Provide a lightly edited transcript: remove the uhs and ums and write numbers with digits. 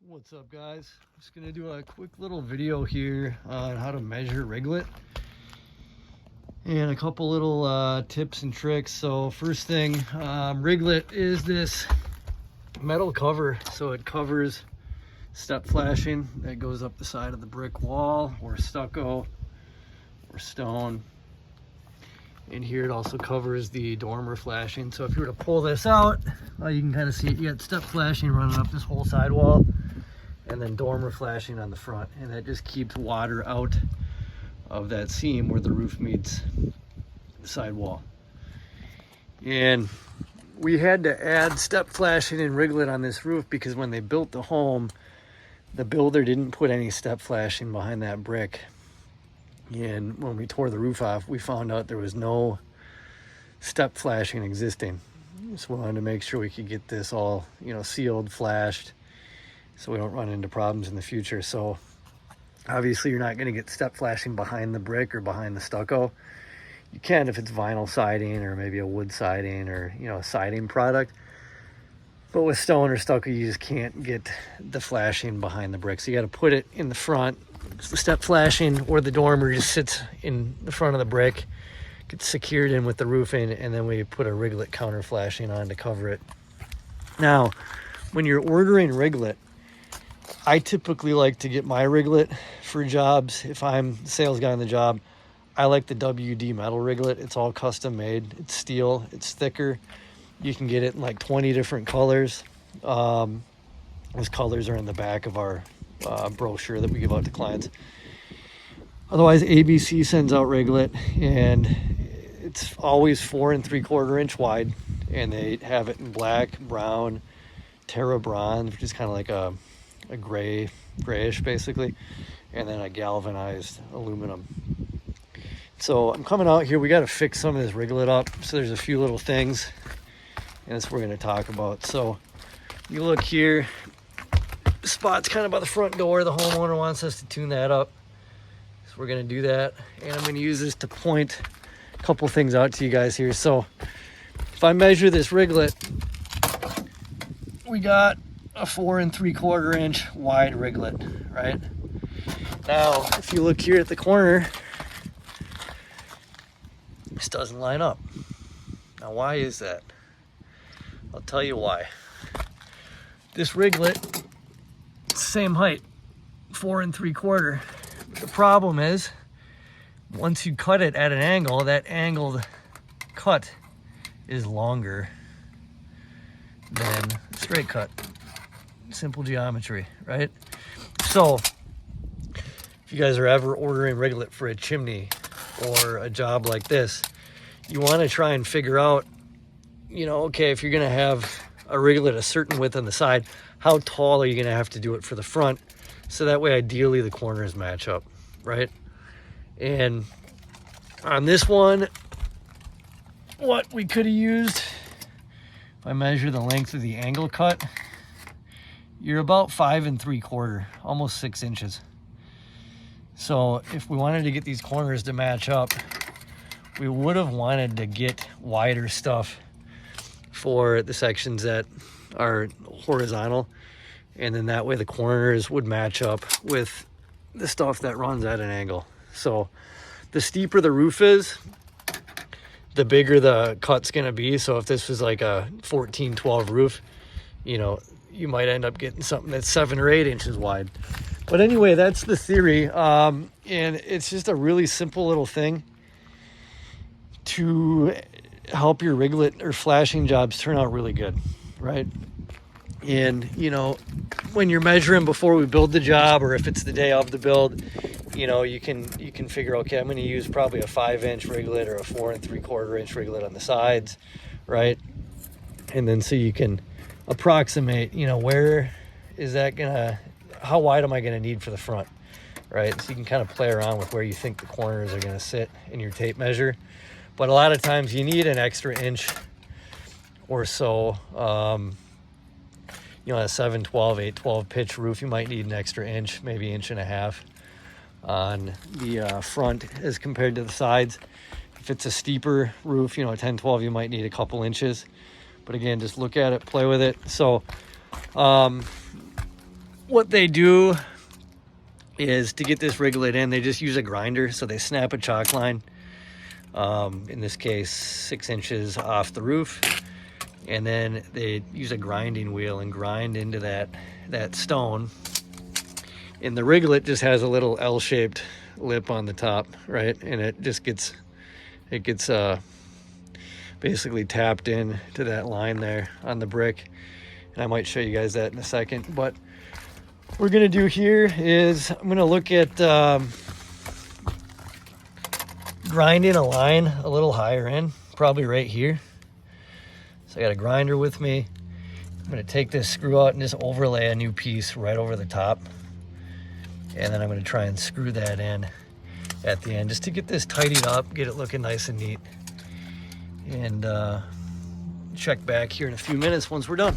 What's up, guys? Just gonna do a quick little video here on how to measure riglet and a couple little tips and tricks. So first thing, riglet is this metal cover, so it covers step flashing that goes up the side of the brick wall or stucco or stone. And here it also covers the dormer flashing. So if you were to pull this out, you can kind of see it. You got step flashing running up this whole sidewall, and then dormer flashing on the front, and that just keeps water out of that seam where the roof meets the sidewall. And we had to add step flashing and riglet on this roof because when they built the home, the builder didn't put any step flashing behind that brick. And when we tore the roof off, we found out there was no step flashing existing. So we wanted to make sure we could get this all, sealed, flashed, so we don't run into problems in the future. So obviously you're not going to get step flashing behind the brick or behind the stucco. You can if it's vinyl siding or maybe a wood siding or a siding product, but with stone or stucco you just can't get the flashing behind the brick. So you got to put it in the front. The step flashing or the dormer just sits in the front of the brick, gets secured in with the roofing, and then we put a riglet counter flashing on to cover it. Now when you're ordering riglet, I typically like to get my riglet for jobs. If I'm the sales guy on the job, I like the WD metal riglet. It's all custom made. It's steel. It's thicker. You can get it in like 20 different colors. Those colors are in the back of our brochure that we give out to clients. Otherwise, ABC sends out riglet, and it's always 4 3/4 inch wide, and they have it in black, brown, Terra bronze, which is kind of like a grayish basically, and then a galvanized aluminum. So I'm coming out here, we got to fix some of this riglet up. So there's a few little things, and that's what we're going to talk about. So you look here, the spot's kind of by the front door. The homeowner wants us to tune that up, so we're going to do that, and I'm going to use this to point a couple things out to you guys here. So if I measure this riglet, we got a 4 3/4 inch wide riglet, right? Now, if you look here at the corner, this doesn't line up. Now, why is that? I'll tell you why. This riglet, same height, 4 3/4. The problem is, once you cut it at an angle, that angled cut is longer than straight cut. Simple geometry, right? So if you guys are ever ordering riglet for a chimney or a job like this, you want to try and figure out, okay, if you're going to have a riglet a certain width on the side, how tall are you going to have to do it for the front? So that way, ideally, the corners match up, right? And on this one, what we could have used, if I measure the length of the angle cut, you're about 5 3/4, almost 6 inches. So if we wanted to get these corners to match up, we would have wanted to get wider stuff for the sections that are horizontal, and then that way the corners would match up with the stuff that runs at an angle. So the steeper the roof is, the bigger the cut's gonna be. So if this was like a 14-12 roof, you might end up getting something that's 7 or 8 inches wide. But anyway, that's the theory. And it's just a really simple little thing to help your riglet or flashing jobs turn out really good, right? And, when you're measuring before we build the job, or if it's the day of the build, you can figure, okay, I'm going to use probably a 5-inch riglet or a 4 3/4 inch riglet on the sides, right? And then so you can approximate, where is that how wide am I gonna need for the front, right? So you can kind of play around with where you think the corners are gonna sit in your tape measure. But a lot of times you need an extra inch or so. On a 7/12, 8/12 pitch roof, you might need an extra inch, maybe 1.5 inches on the front as compared to the sides. If it's a steeper roof, a 10/12, you might need a couple inches. But again, just look at it, play with it. So what they do is, to get this riglet in, they just use a grinder. So they snap a chalk line, in this case 6 inches off the roof, and then they use a grinding wheel and grind into that stone. And the riglet just has a little L-shaped lip on the top, right? And it just gets basically tapped in to that line there on the brick. And I might show you guys that in a second. But what we're gonna do here is I'm gonna look at grinding a line a little higher in, probably right here. So I got a grinder with me. I'm gonna take this screw out and just overlay a new piece right over the top. And then I'm gonna try and screw that in at the end, just to get this tidied up, get it looking nice and neat. And check back here in a few minutes once we're done.